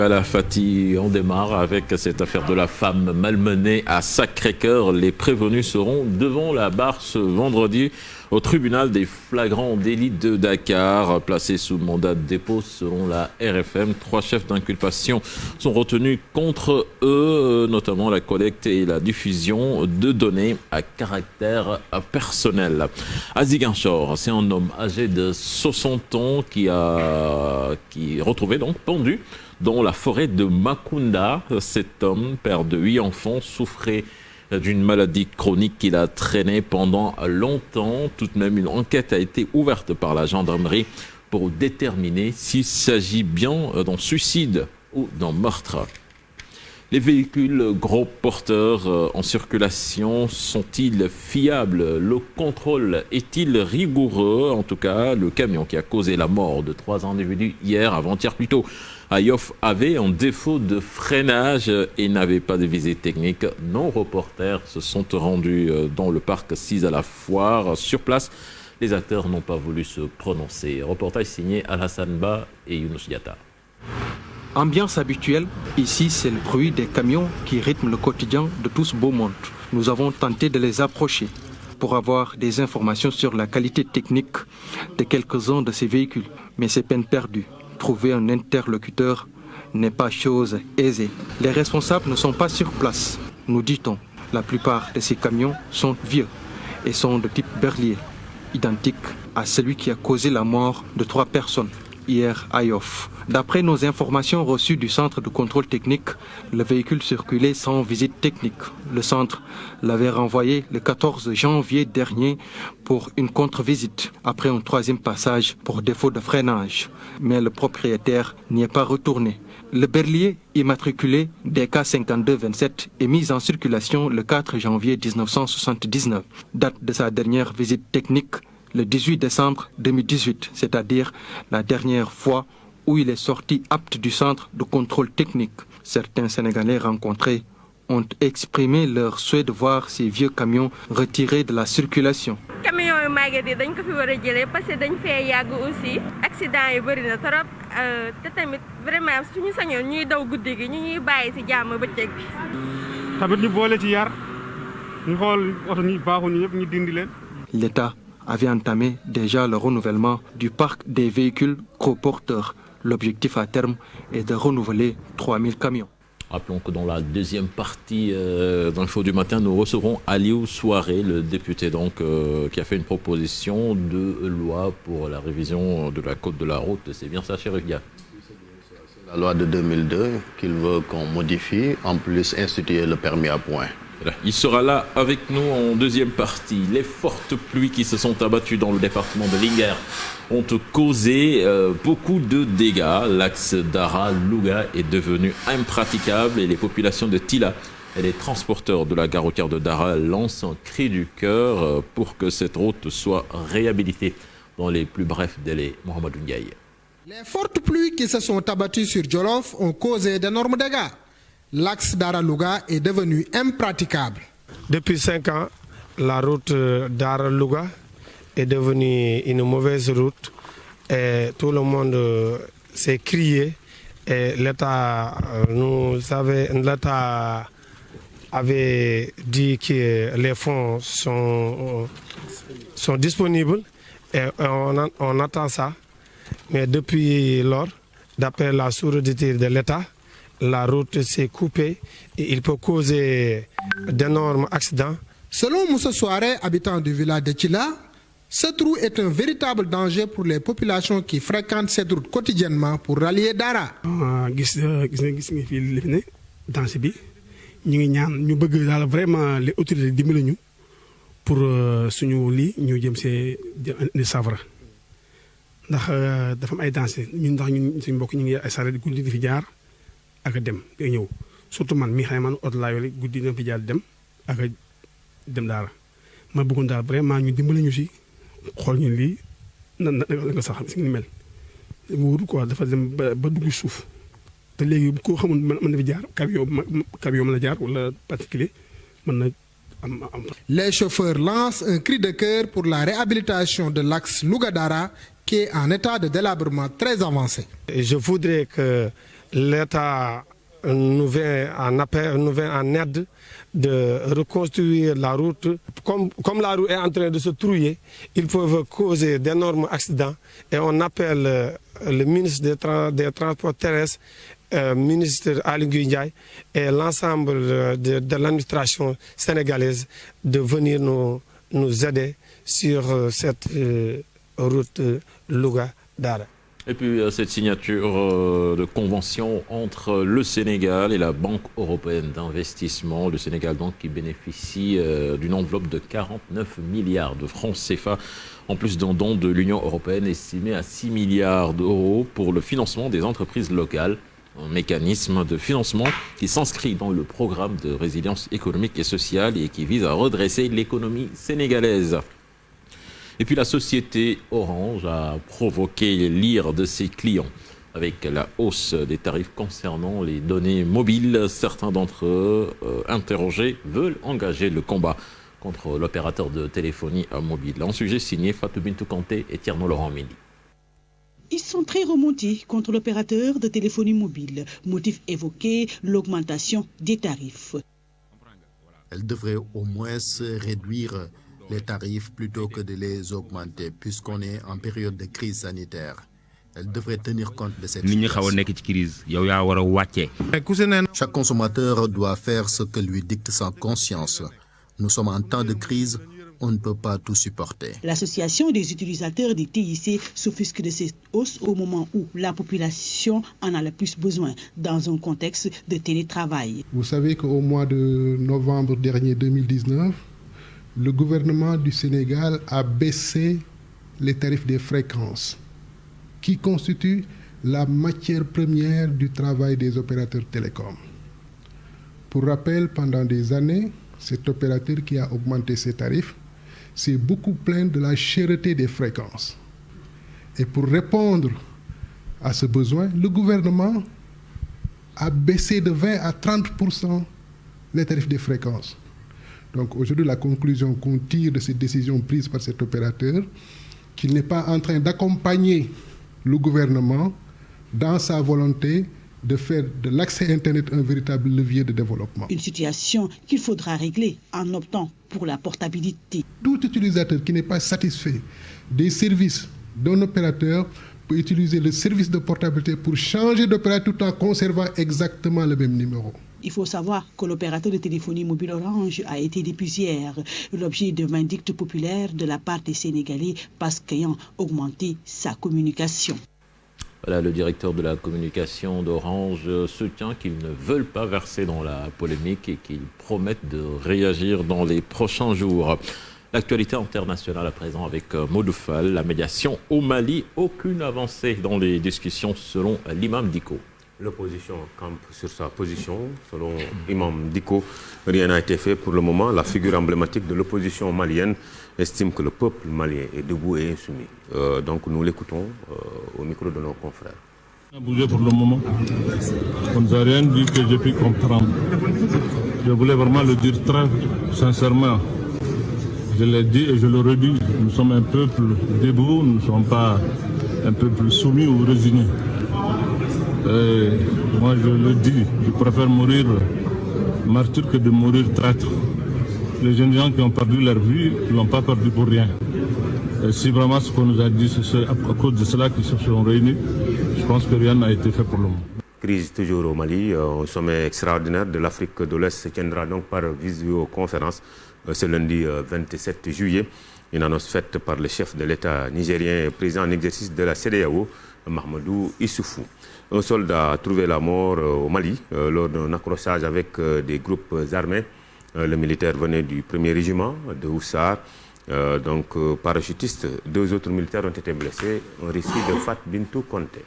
Bella Fati, on démarre avec cette affaire de la femme malmenée à Sacré-Cœur. Les prévenus seront devant la barre ce vendredi au tribunal des flagrants délits de Dakar, placés sous mandat de dépôt selon la RFM. 3 chefs d'inculpation sont retenus contre eux, notamment la collecte et la diffusion de données à caractère personnel. À Ziguinchor, c'est un homme âgé de 60 ans qui est retrouvé donc pendu dans la forêt de Makunda. Cet homme, père de 8 enfants, souffrait d'une maladie chronique qu'il a traînée pendant longtemps. Tout de même, une enquête a été ouverte par la gendarmerie pour déterminer s'il s'agit bien d'un suicide ou d'un meurtre. Les véhicules gros porteurs en circulation sont-ils fiables? Le contrôle est-il rigoureux? En tout cas, le camion qui a causé la mort de 3 individus avant-hier plutôt, à Yoff avait un défaut de freinage et n'avait pas de visée technique. Nos reporters se sont rendus dans le parc 6 à la Foire. Sur place, les acteurs n'ont pas voulu se prononcer. Reportage signé Alassane Ba et Younous Diatta. Ambiance habituelle, ici c'est le bruit des camions qui rythment le quotidien de tout ce beau monde. Nous avons tenté de les approcher pour avoir des informations sur la qualité technique de quelques-uns de ces véhicules. Mais c'est peine perdue. Trouver un interlocuteur n'est pas chose aisée. Les responsables ne sont pas sur place, nous dit-on. La plupart de ces camions sont vieux et sont de type berlier, identique à celui qui a causé la mort de 3 personnes hier à Yoff. D'après nos informations reçues du centre de contrôle technique, le véhicule circulait sans visite technique. Le centre l'avait renvoyé le 14 janvier dernier pour une contre-visite, après un 3e passage pour défaut de freinage. Mais le propriétaire n'y est pas retourné. Le berlier immatriculé DK 5227 est mis en circulation le 4 janvier 1979, date de sa dernière visite technique le 18 décembre 2018, c'est-à-dire la dernière fois où il est sorti apte du centre de contrôle technique. Certains Sénégalais rencontrés ont exprimé leur souhait de voir ces vieux camions retirés de la circulation. Camions yu màgget yi dañ ko fi war a jëlee parce que dañ fee yàgg aussi accident yi bëri na trop te tamit vraiment suñu sañoon ñuy daw guddi gi ñu ñuy bàyyi ci jàmm bëccëg bi. tamit ñu boole ci yar ñu xool oto ñi baaxul ñëpp ñu dindi leen. L'État avait entamé déjà le renouvellement du parc des véhicules gros porteurs. L'objectif à terme est de renouveler 3000 camions. Rappelons que dans la deuxième partie d'Info du matin, nous recevrons Aliou Souaré, le député donc, qui a fait une proposition de loi pour la révision de la code de la route. C'est bien ça, Chérif Dia? La loi de 2002 qu'il veut qu'on modifie, en plus instituer le permis à points. Il sera là avec nous en deuxième partie. Les fortes pluies qui se sont abattues dans le département de Linguère ont causé beaucoup de dégâts. L'axe Dara-Louga est devenu impraticable et les populations de Tila et les transporteurs de la gare routière de Dara lancent un cri du cœur pour que cette route soit réhabilitée dans les plus brefs délais. Mohamed Ndiaye. Les fortes pluies qui se sont abattues sur Djolof ont causé d'énormes dégâts. L'axe Dara-Louga est devenu impraticable. Depuis 5 ans, la route Dara-Louga est devenue une mauvaise route et tout le monde s'est crié. Et l'État, l'État avait dit que les fonds sont disponibles et on attend ça. Mais depuis lors, d'après la sourdité de l'État, la route s'est coupée et il peut causer d'énormes accidents. Selon Moussa Souaré, habitant du village de Tila, ce trou est un véritable danger pour les populations qui fréquentent cette route quotidiennement pour rallier Dara. Vraiment les autorités dimbali ñu pour suñu lii ñu jëm see indi saafara ndax dafa am ay danger ñun ndax ñun suñu mbokk ñu ngi ay saret guddi di fi jaar ak dem day ñëw surtout man mi xam man oto laa yore guddi na fi jaar dem ak dem Daara ma bëggoon daal vraiment ñu dimbali ñu si xool ñu lii nan nga sax si nga mel wóoru quoi dafa dem ba dugg suuf te léegi koo xamul mën na fi jaar camion mën na jaar wala particulier mën na am. Les chauffeurs lancent un cri de cœur pour la réhabilitation de l'axe Louga-Dara qui est en état de délabrement très avancé. Et je voudrais que l'État nous vient en aide de reconstruire la route. Comme la route est en train de se trouiller, ils peuvent causer d'énormes accidents et on appelle le ministre des Transports terrestres, ministre Aly Ngouille Ndiaye et l'ensemble de l'administration sénégalaise de venir nous aider sur cette route Louga-Dara. Et puis cette signature de convention entre le Sénégal et la Banque européenne d'investissement. Le Sénégal donc qui bénéficie d'une enveloppe de 49 milliards de francs CFA, en plus d'un don de l'Union européenne estimé à 6 milliards d'euros pour le financement des entreprises locales. Un mécanisme de financement qui s'inscrit dans le programme de résilience économique et sociale et qui vise à redresser l'économie sénégalaise. Et puis la société Orange a provoqué l'ire de ses clients avec la hausse des tarifs concernant les données mobiles. Certains d'entre eux interrogés veulent engager le combat contre l'opérateur de téléphonie mobile. Un sujet signé Fatou Bintou Kanté et Tierno Laurent Mendy. Ils sont très remontés contre l'opérateur de téléphonie mobile. Motif évoqué, l'augmentation des tarifs. Elle devrait au moins réduire les tarifs plutôt que de les augmenter puisqu'on est en période de crise sanitaire. Elle devrait tenir compte de cette situation. Chaque consommateur doit faire ce que lui dicte sa conscience. Nous sommes en temps de crise. On ne peut pas tout supporter. L'association des utilisateurs des TIC s'offusque de cette hausse au moment où la population en a le plus besoin dans un contexte de télétravail. Vous savez qu'au mois de novembre dernier 2019, le gouvernement du Sénégal a baissé les tarifs des fréquences qui constituent la matière première du travail des opérateurs télécoms. Pour rappel, pendant des années, cet opérateur qui a augmenté ses tarifs s'est beaucoup plaint de la cherté des fréquences. Et pour répondre à ce besoin, le gouvernement a baissé de 20 à 30% les tarifs des fréquences. Donc aujourd'hui, la conclusion qu'on tire de cette décision prise par cet opérateur, qu'il n'est pas en train d'accompagner le gouvernement dans sa volonté de faire de l'accès Internet un véritable levier de développement. Une situation qu'il faudra régler en optant pour la portabilité. Tout utilisateur qui n'est pas satisfait des services d'un opérateur peut utiliser le service de portabilité pour changer d'opérateur tout en conservant exactement le même numéro. Il faut savoir que l'opérateur de téléphonie mobile Orange a été depuis hier l'objet de vindicte populaire de la part des Sénégalais parce qu'ayant augmenté sa communication. Voilà, le directeur de la communication d'Orange soutient qu'ils ne veulent pas verser dans la polémique et qu'ils promettent de réagir dans les prochains jours. L'actualité internationale à présent avec Modou Fall, la médiation au Mali, aucune avancée dans les discussions selon l'imam Dicko. L'opposition campe sur sa position. Selon Imam Dicko, rien n'a été fait pour le moment. La figure emblématique de l'opposition malienne estime que le peuple malien est debout et insoumis. Donc nous l'écoutons au micro de nos confrères. On a bougé pour le moment. On ne nous a rien dit que j'ai pu comprendre. Je voulais vraiment le dire très sincèrement. Je l'ai dit et je le redis. Nous sommes un peuple debout, nous ne sommes pas un peuple soumis ou résigné. Et moi je le dis, je préfère mourir martyr que de mourir traître. Les jeunes gens qui ont perdu leur vie, ils ne l'ont pas perdu pour rien. Et si vraiment ce qu'on nous a dit, c'est à cause de cela qu'ils se sont réunis, je pense que rien n'a été fait pour le moment. Crise toujours au Mali, un sommet extraordinaire de l'Afrique de l'Ouest se tiendra donc par visioconférence ce lundi 27 juillet. Une annonce faite par le chef de l'État nigérien et président en exercice de la CEDEAO, Mahamadou Issoufou. Un soldat a trouvé la mort au Mali lors d'un accrochage avec des groupes armés. Le militaire venait du 1er régiment de Houssar. Parachutistes, 2 autres militaires ont été blessés. Un récit de Fat Bintou Conté.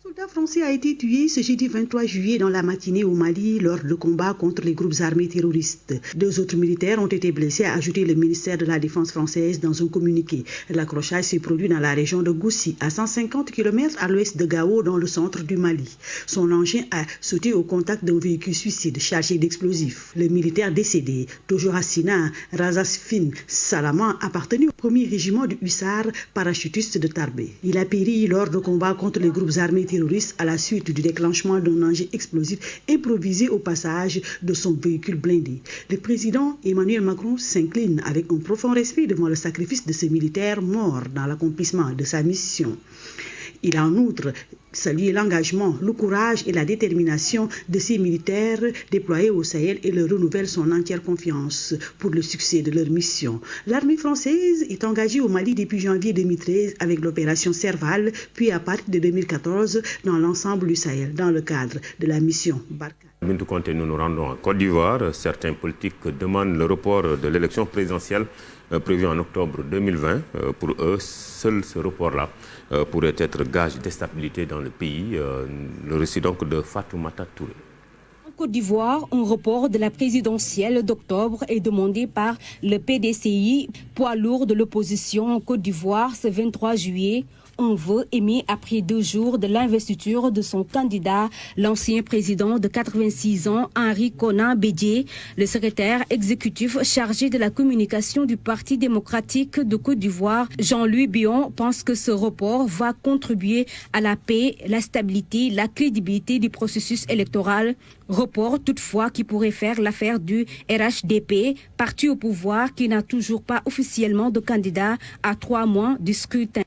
Un soldat français a été tué ce jeudi 23 juillet dans la matinée au Mali lors de combats contre les groupes armés terroristes. 2 autres militaires ont été blessés, a ajouté le ministère de la Défense française dans un communiqué. L'accrochage s'est produit dans la région de Goussi, à 150 km à l'ouest de Gao, dans le centre du Mali. Son engin a sauté au contact d'un véhicule suicide chargé d'explosifs. Le militaire décédé, toujours à Sina, Razasfin Salaman, appartenu au 1er régiment du Hussard, parachutiste de Tarbé. Il a péri lors de combats contre les groupes armés terroristes terroriste à la suite du déclenchement d'un engin explosif improvisé au passage de son véhicule blindé. Le président Emmanuel Macron s'incline avec un profond respect devant le sacrifice de ces militaires morts dans l'accomplissement de sa mission. Il a en outre salué l'engagement, le courage et la détermination de ces militaires déployés au Sahel et leur renouvelle son entière confiance pour le succès de leur mission. L'armée française est engagée au Mali depuis janvier 2013 avec l'opération Serval, puis à partir de 2014 dans l'ensemble du Sahel, dans le cadre de la mission Barkhane. Bintou Conté, nous nous rendons en Côte d'Ivoire. Certains politiques demandent le report de l'élection présidentielle prévue en octobre 2020. Pour eux, seul ce report-là pourrait être gage de stabilité dans le pays. Le récit donc de Fatoumata Touré. En Côte d'Ivoire, un report de la présidentielle d'octobre est demandé par le PDCI, poids lourd de l'opposition en Côte d'Ivoire, ce 23 juillet. Un vœu émis après 2 jours de l'investiture de son candidat, l'ancien président de 86 ans, Henri Konan Bédié. Le secrétaire exécutif chargé de la communication du Parti démocratique de Côte d'Ivoire, Jean-Louis Bion, pense que ce report va contribuer à la paix, la stabilité, la crédibilité du processus électoral. Report toutefois qui pourrait faire l'affaire du RHDP, parti au pouvoir qui n'a toujours pas officiellement de candidat à 3 mois du scrutin.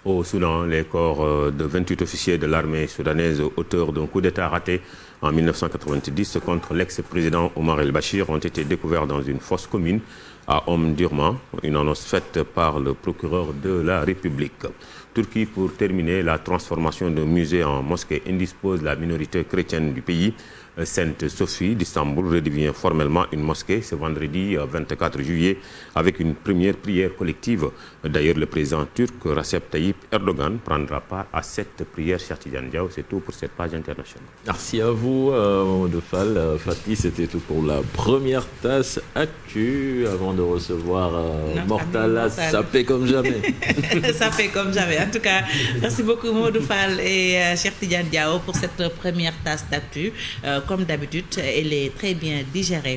Au Soudan, les corps de 28 officiers de l'armée soudanaise auteurs d'un coup d'État raté en 1990 contre l'ex-président Omar el-Bachir ont été découverts dans une fosse commune à Omdurman, une annonce faite par le procureur de la République. Turquie, pour terminer, la transformation d'un musée en mosquée indispose la minorité chrétienne du pays. Sainte-Sophie d'Istanbul redevient formellement une mosquée ce vendredi 24 juillet avec une première prière collective. D'ailleurs, le président turc Recep Tayyip Erdogan prendra part à cette prière. Cheikh Diaw, c'est tout pour cette page internationale. Merci à vous, Mamadou Fall. Fatih, c'était tout pour la première tasse actu. Avant de recevoir Mortala, ça fait comme jamais. Ça fait comme jamais. En tout cas, merci beaucoup Mamadou Fall et Cheikh Diaw pour cette première tasse d'actu. Comme d'habitude, elle est très bien digérée.